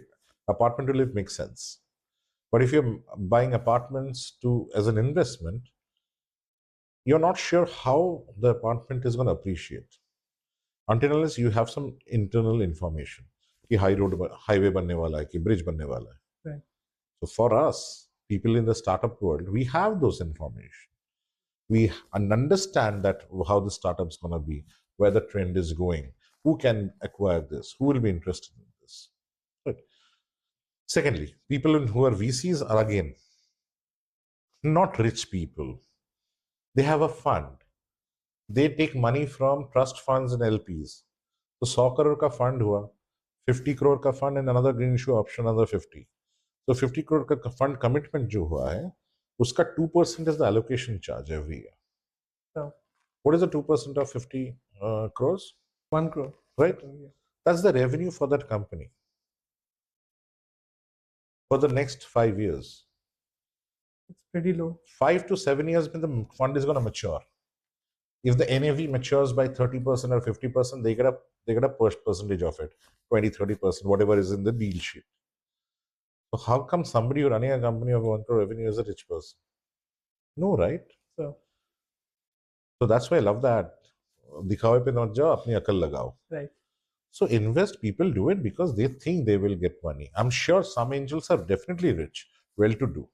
Apartment to live makes sense. But if you're buying apartments to as an investment, you're not sure how the apartment is going to appreciate until unless you have some internal information कि highway बनने वाला है कि bridge बनने वाला है. Right. So for us, people in the startup world, we have those information. We understand that how the startup's going to be, where the trend is going, who can acquire this, who will be interested in this. Right. Secondly, people who are VCs are again not rich people. They have a fund. They take money from trust funds and LPs. So 100 crore का fund हुआ, 50 crore का fund and another green issue option another 50. So 50 crore का fund commitment जो हुआ है, उसका 2% is the allocation charge every year. So What is the 2% of 50 crores? 1 crore. Right? Yeah. That's the revenue for that company for the next 5 years. It's pretty low. 5 to 7 years when the fund is going to mature. If the NAV matures by 30% or 50%, they get a percentage of it, 20-30%, whatever is in the deal sheet. So how come somebody running a company of 1 crore revenue is a rich person? No, right? So that's why I love that. दिखावे पे मत जाओ, अपनी अकल लगाओ. Right. So invest, people do it because they think they will get money. I'm sure some angels are definitely rich, well-to-do.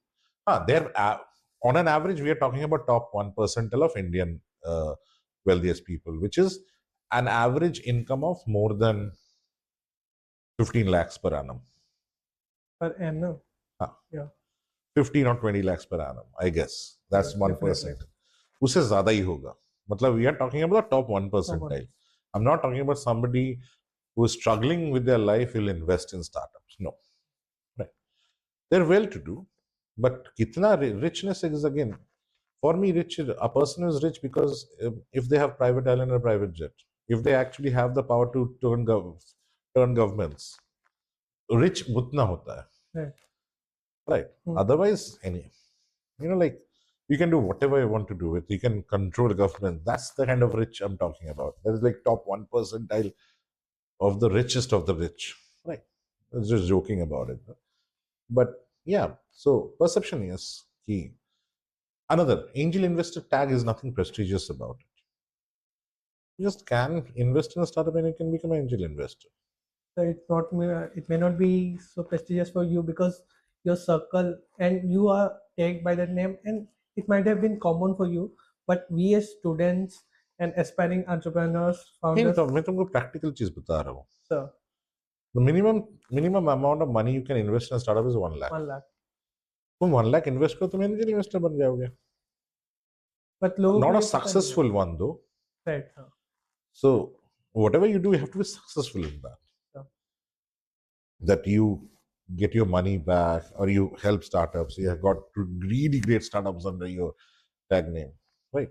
They're on an average, we are talking about top 1% of Indian wealthiest people, which is an average income of more than 15 lakhs per annum. Per annum. Yeah. 15 or 20 lakhs per annum, I guess. That's 1%. उससे ज़्यादा ही होगा. मतलब we are talking about the top 1%. I'm not talking about somebody who is struggling with their life will invest in startups. No. Right. They're well-to-do, but kitna richness is again, for me, rich, a person is rich because if they have private island or private jet, if they actually have the power to turn governments, rich utna hota hai. Right. Otherwise, like you can do whatever you want to do with. You can control government. That's the kind of rich I'm talking about. That is like top 1% of the richest of the rich. Right. I was just joking about it. But yeah, so perception is key. Another angel investor tag is nothing prestigious about it. You just can invest in a startup and you can become an angel investor. So it may not be so prestigious for you because your circle and you are tagged by that name, and it might have been common for you. But we as students and aspiring entrepreneurs, founders, मैं तुमको practical चीज बता रहा हूँ. sir, The minimum amount of money you can invest in a startup is 1 lakh. 1 lakh. तुम 1 lakh invest करो तुम angel investor बन जाओगे. But लोगों Not को a ये पता नहीं है. successful one though. Right. So whatever you do, you have to be successful in that. That you get your money back or you help startups. You have got really great startups under your tag name, right?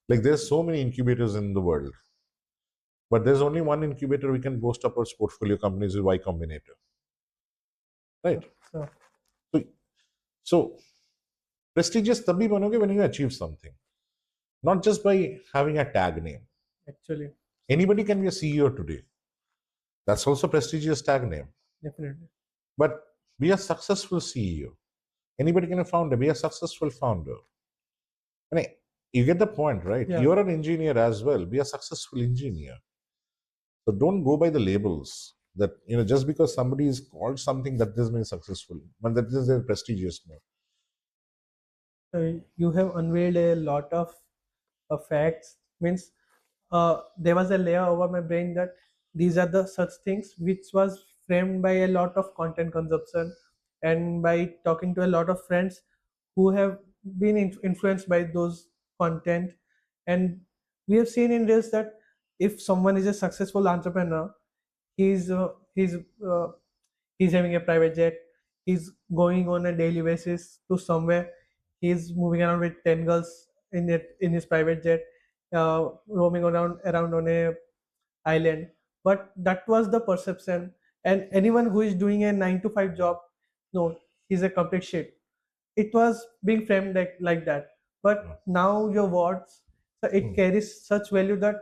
Like there's so many incubators in the world, but there's only one incubator we can boast up our portfolio companies with Y Combinator, right? So prestigious tabhi banoge when you achieve something, not just by having a tag name. Actually, anybody can be a CEO today. That's also prestigious tag name. Definitely. But be a successful CEO. Anybody can be a founder. Be a successful founder. I mean, you get the point, right? Yeah. You're an engineer as well. Be a successful engineer. So don't go by the labels. that just because somebody is called something that doesn't mean successful, but that is their prestigious. No. You have unveiled a lot of facts. Means there was a layer over my brain that these are the such things which was framed by a lot of content consumption and by talking to a lot of friends who have been influenced by those content. And we have seen in this that if someone is a successful entrepreneur, he's uh, he's uh, he's having a private jet, he's going on a daily basis to somewhere, he's moving around with 10 girls in his private jet, roaming around on a island. But that was the perception, and anyone who is doing a 9 to 5 job, no, he's a complete shit. It was being framed like that. But now your words, so it Hmm. carries such value that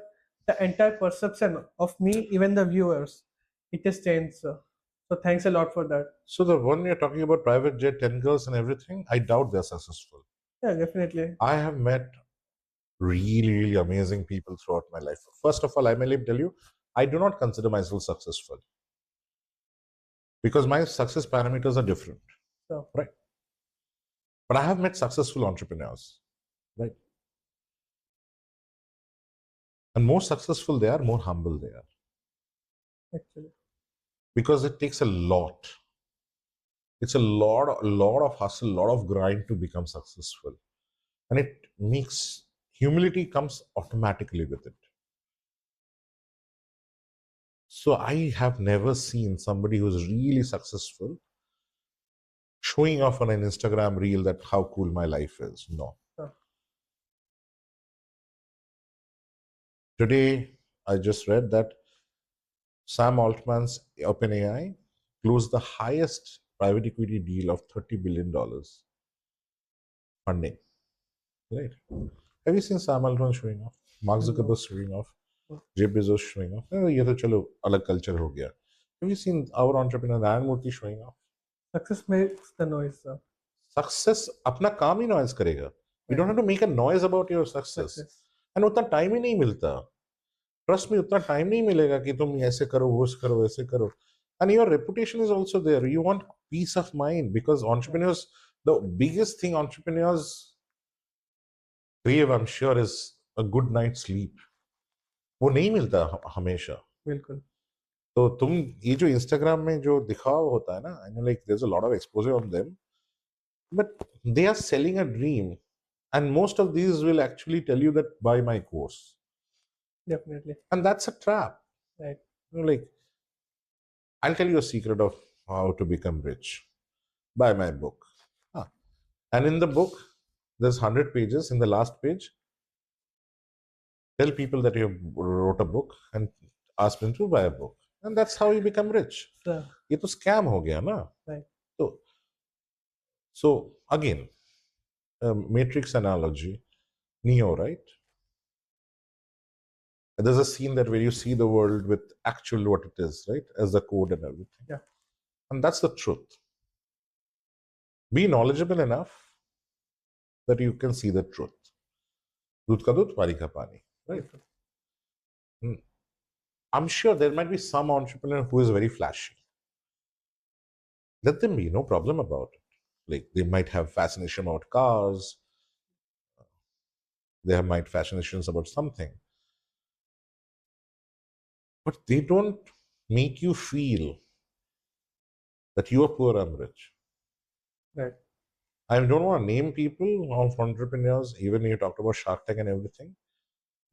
the entire perception of me, even the viewers, it has changed. So thanks a lot for that. So the one you're talking about, private jet, 10 girls and everything, I doubt they're successful. Yeah, definitely. I have met really, really amazing people throughout my life. First of all, I may tell you, I do not consider myself successful because my success parameters are different, So right? But I have met successful entrepreneurs, right? And more successful they are, more humble they are, actually, because it takes a lot. It's a lot of hustle, a lot of grind to become successful, and it makes humility comes automatically with it. So I have never seen somebody who's really successful showing off on an Instagram reel that how cool my life is. No. so Today, I just read that Sam Altman's OpenAI closed the highest private equity deal of $30 billion funding. Right? Have you seen Sam Altman showing off? Mark no. Zuckerberg showing off? Jeff Bezos showing off? ये तो चलो अलग culture हो गया. Have you seen our entrepreneur Nayan Murthy showing off? Success makes the noise. Success अपना काम ही noise करेगा. You Right. don't have to make a noise about your success. Success. And उतना time ही नहीं मिलता. Trust me, उतना time नहीं मिलेगा कि तुम ऐसे करो, वो करो, ऐसे करो. And your reputation is also there. You want peace of mind because Yeah, entrepreneurs, the biggest thing entrepreneurs crave, I'm sure, is a good night's sleep. वो नहीं मिलता हमेशा. बिल्कुल. तो तुम ये जो इंस्टाग्राम में जो दिखावा होता है ना, I know like there's a lot of exposure on them, but they are selling a dream, and most of these will actually tell you that buy my course, Definitely. and that's a trap. Right. Like I'll tell you a secret of how to become rich. Buy my book. Huh. And in the book, there's 100 pages. In the last page, tell people that you wrote a book and ask them to buy a book. And that's how you become rich. So, ये तो scam हो गया ना. right. So, so again, matrix analogy, Neo, right? There's a scene that where you see the world with actual what it is, right? As the code and everything. Yeah. And that's the truth. Be knowledgeable enough that you can see the truth. दूध का दूध, पानी का पानी, right? Beautiful. Mm. I'm sure there might be some entrepreneur who is very flashy. Let them be, no problem about it. Like they might have fascination about cars, they have might fascinations about something, but they don't make you feel that you are poor, I'm rich. Right. I don't want to name people of entrepreneurs, even you talked about Shark Tank and everything.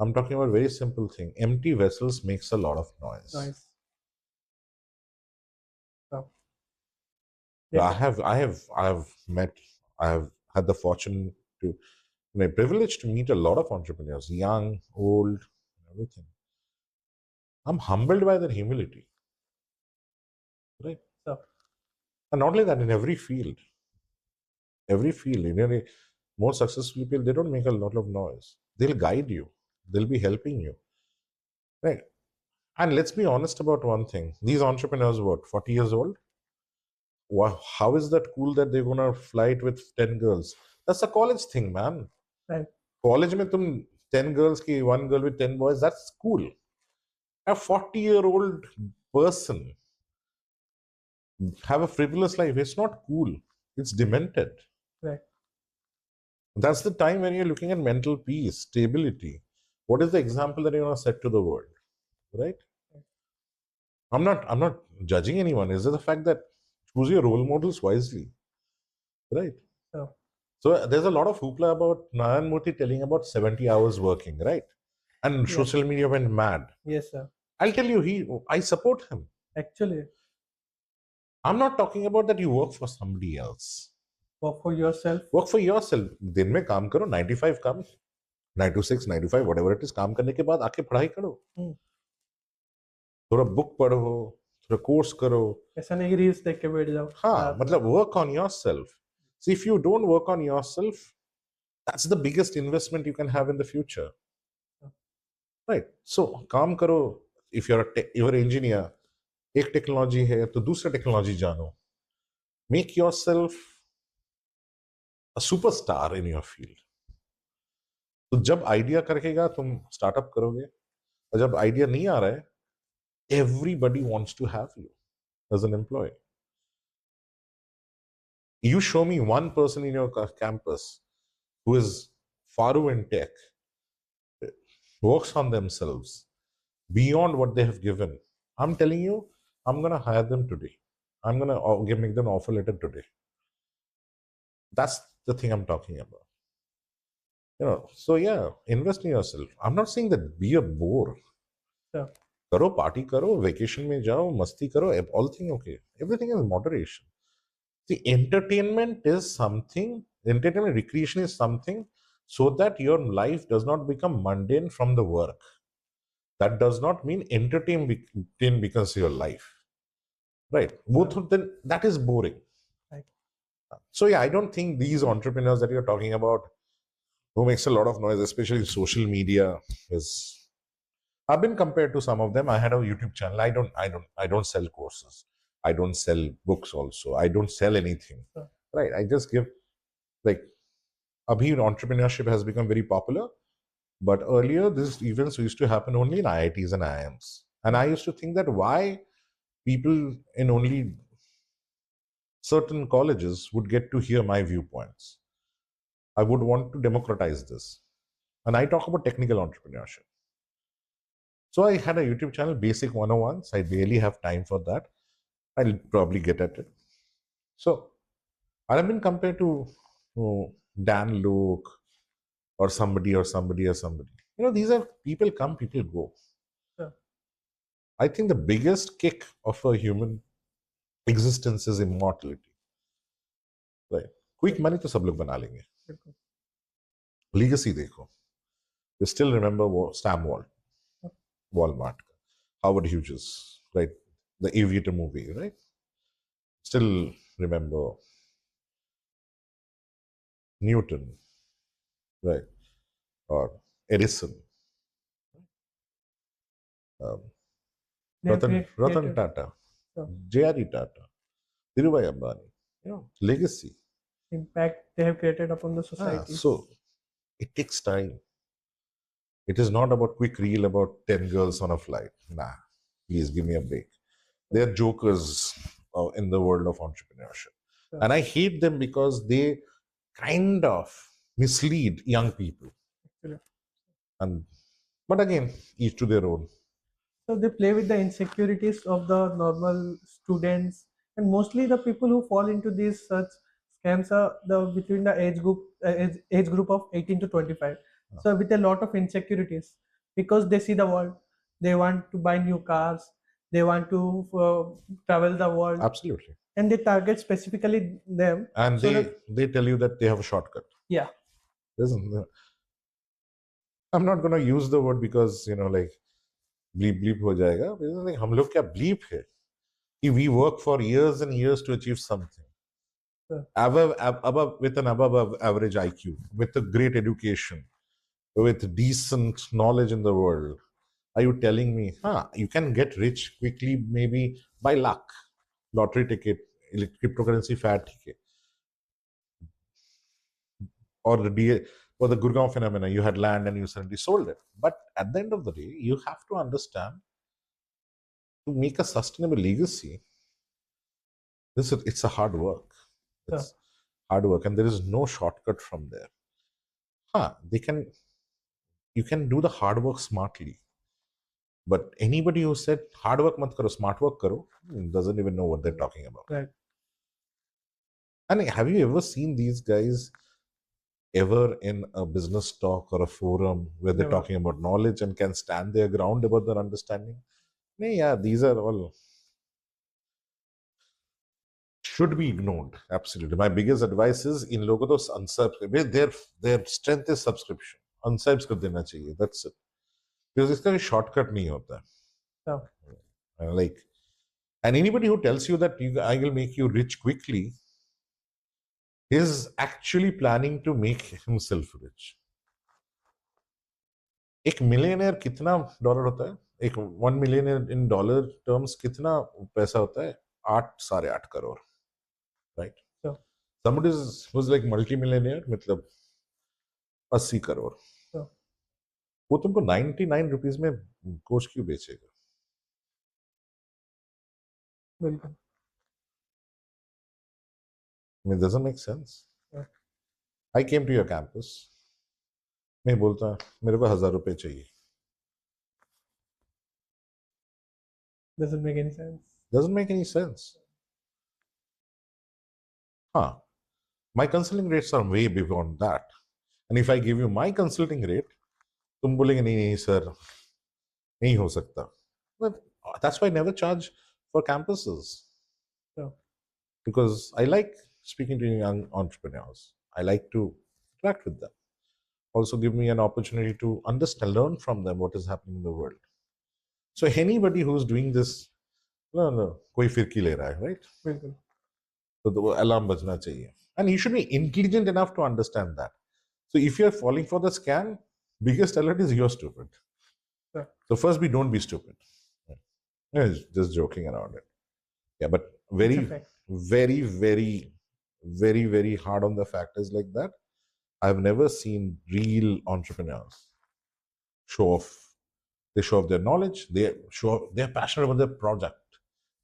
I'm talking about very simple thing. Empty vessels makes a lot of noise. Nice. So, I yeah. have, I have, I have met, I have had the fortune to, my privilege to meet a lot of entrepreneurs, young, old, everything. I'm humbled by their humility, right? So, And not only that, in every field, more successful people, they don't make a lot of noise. They'll guide you. They'll be helping you, right? And let's be honest about one thing. These entrepreneurs, what, 40 years old? How is that cool that they're gonna fly it with 10 girls? That's a college thing, man. right. College में तुम 10 girls की one girl with 10 boys, that's cool. A 40-year-old person have a frivolous life. It's not cool. It's demented. Right. That's the time when you're looking at mental peace, stability. What is the example that you want to set to the world? Right? I'm not judging anyone. Is it the fact that choose your role models wisely? Right. So So there's a lot of hoopla about Nayan Murthy telling about 70 hours working, right? And yeah. social media went mad. Yes, sir. I'll tell you, I support him. Actually, I'm not talking about that you work for somebody else. work for yourself. Work for yourself. दिन में काम करो 95 काम 9 to 6 9 to 5 whatever it is काम करने के बाद आके पढ़ाई करो हम्म, थोड़ा बुक पढ़ो थोड़ा कोर्स करो ऐसा नहीं कि रील्स देख के बैठ जाओ हाँ रात में। मतलब work on yourself. See, if you don't work on yourself, that's the biggest investment you can have in the future. Right. So काम करो. If you're an engineer, एक टेक्नोलॉजी है तो दूसरा टेक्नोलॉजी जानो. Make yourself a superstar in your field. तो जब idea करेगा तुम स्टार्टअप करोगे और जब आइडिया नहीं आ रहा है everybody wants to have you as an employee. You show me one person in your campus who is Faru in tech, works on themselves beyond what they have given. I'm telling you, I'm going to hire them today. I'm going to make them an offer letter today. That's the thing I'm talking about. So yeah, invest in yourself. I'm not saying that be a bore. Yeah. करो party करो vacation में जाओ मस्ती करो all thing okay everything is moderation see entertainment recreation is something so that your life does not become mundane from the work. That does not mean entertainment becomes your life, right? Both of them, that is boring. Right. So yeah, I don't think these entrepreneurs that you're talking about who makes a lot of noise, especially in social media, is I've been compared to some of them. I had a YouTube channel. I don't sell courses. I don't sell books also. I don't sell anything. Sure. Right. I just give like Abhi entrepreneurship has become very popular. But earlier these events used to happen only in IITs and IIMs. And I used to think that why people in only certain colleges would get to hear my viewpoints. I would want to democratize this. And I talk about technical entrepreneurship. So I had a YouTube channel, Basic 101s. I barely have time for that. I'll probably get at it. So I've been compared to Dan Luke or somebody or somebody or somebody. These are people come, people go. Sure. I think the biggest kick of a human existence is immortality. Right. Quick money to सब लोग बना लेंगे. बिल्कुल. Legacy देखो. You still remember Stam Walmart, Howard Hughes, right? The Aviator movie, right? Still remember Newton, right? Or Edison, They have Ratan created Tata, Sure. J.R.E. Tata, Dhirubhai Ambani, legacy. impact they have created upon the society. So it takes time. It is not about quick reel about 10 girls on a flight. Nah, please give me a break. They're jokers in the world of entrepreneurship. Sure. And I hate them because they kind of mislead young people. Actually. But again, each to their own. So they play with the insecurities of the normal students, and mostly the people who fall into these such scams are the between the age group of 18 to 25. So with a lot of insecurities because they see the world, they want to buy new cars, they want to travel the world, Absolutely. and they target specifically them. And so they tell you that they have a shortcut. Yeah. I'm not going to use the word because like bleep bleep ho jayega. Like, हम लोग क्या bleep है कि we work for years and years to achieve something. Sure. With an above average IQ, with a great education, with decent knowledge in the world. Are you telling me, you can get rich quickly maybe by luck, lottery ticket, cryptocurrency fat ticket, or the Gurgaon phenomena? You had land and you suddenly sold it. But at the end of the day, you have to understand to make a sustainable legacy. It's a hard work. Sure. It's hard work, and there is no shortcut from there. They can you can do the hard work smartly, but anybody who said hard work mat karo, smart work karo, doesn't even know what they're talking about. Right. And have you ever seen these guys ever in a business talk or a forum where they're Never. talking about knowledge and can stand their ground about their understanding? Yeah, these are all should be ignored. Absolutely. My biggest advice is in लोगों तो unsubscribe. Their strength is subscription. Unsubscribe कर देना चाहिए. That's it. Because इसका कोई shortcut नहीं होता. Sure. Like, and anybody who tells you that I will make you rich quickly is actually planning to make himself rich. एक millionaire कितना dollar होता है? एक 1 मिलियनेयर इन डॉलर टर्म्स कितना पैसा होता है? 8 साढ़े 8 crore, right? Sure. Somebody who's like multi-millionaire, मतलब 80 करोड़. Sure. वो तुमको 99 रुपीज में कोच क्यों बेचेगा? बिल्कुल. I mean, it doesn't make sense. Yeah. I came to your campus. मैं बोलता मेरे को 1000 रुपए चाहिए. Doesn't make any sense. Doesn't make any sense. My consulting rates are way beyond that. And if I give you my consulting rate, तुम बोलेंगे नहीं sir, नहीं हो सकता. But that's why I never charge for campuses. Sure. Because I like speaking to young entrepreneurs. I like to interact with them. Also give me an opportunity to understand, learn from them what is happening in the world. So anybody who's doing this, no, कोई फिरकी ले रहा है, right? बिल्कुल. तो alarm बजना चाहिए. And you should be intelligent enough to understand that. So if you're falling for the scam, biggest alert is you're stupid. Sure. So first don't be stupid. Yeah, just joking around it. Yeah, but very, It's a fact. very, very, very, very hard on the factors like that. I've never seen real entrepreneurs show off. They show off their knowledge. They're passionate about their project.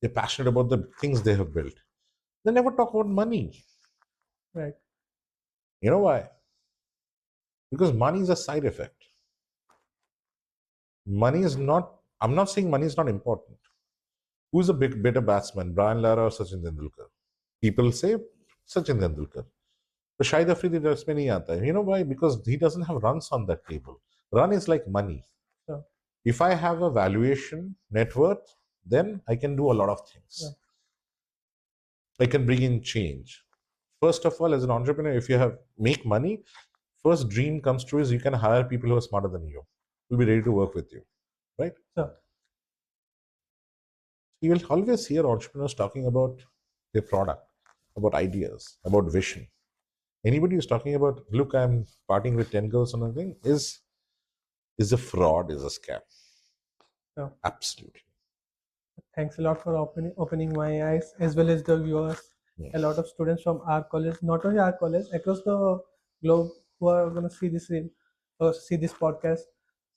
They're passionate about the things they have built. They never talk about money. Right. You know why? Because money is a side effect. Money is not, I'm not saying money is not important. Who's a better batsman, Brian Lara or Sachin Tendulkar? People say Sachin Tendulkar. But Shahid Afridi does में नहीं आता है. You know why? Because he doesn't have runs on that table. Run is like money. Sure. If I have a valuation, net worth, then I can do a lot of things. Yeah. I can bring in change. First of all, as an entrepreneur, if you make money, first dream comes true is you can hire people who are smarter than you, who will be ready to work with you, right? Sure. You will always hear entrepreneurs talking about their product, about ideas, about vision. Anybody who's talking about, look, I'm partying with 10 girls or something, is a fraud, is a scam. Sure. Absolutely. Thanks a lot for opening my eyes as well as the viewers. Yes. A lot of students from our college, not only our college, across the globe, who are going to see this see this podcast.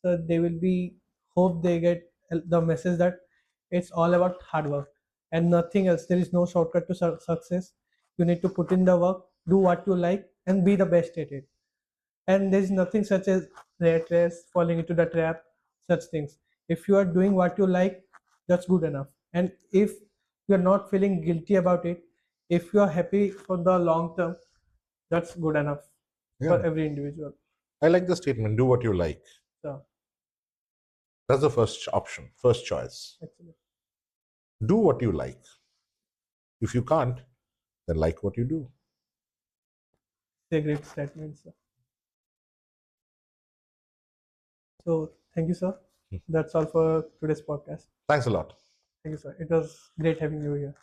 So they will be hope they get the message that it's all about hard work and nothing else. There is no shortcut to success. You need to put in the work, do what you like, and be the best at it. And there is nothing such as rat race, falling into the trap, such things. If you are doing what you like, that's good enough. And if you are not feeling guilty about it, if you are happy for the long term, that's good enough for every individual. I like the statement, do what you like. So That's the first option, first choice. actually, Do what you like. If you can't, then like what you do. it's a great statement, sir. So thank you, sir. That's all for today's podcast. Thanks a lot. Thank you, sir. It was great having you here.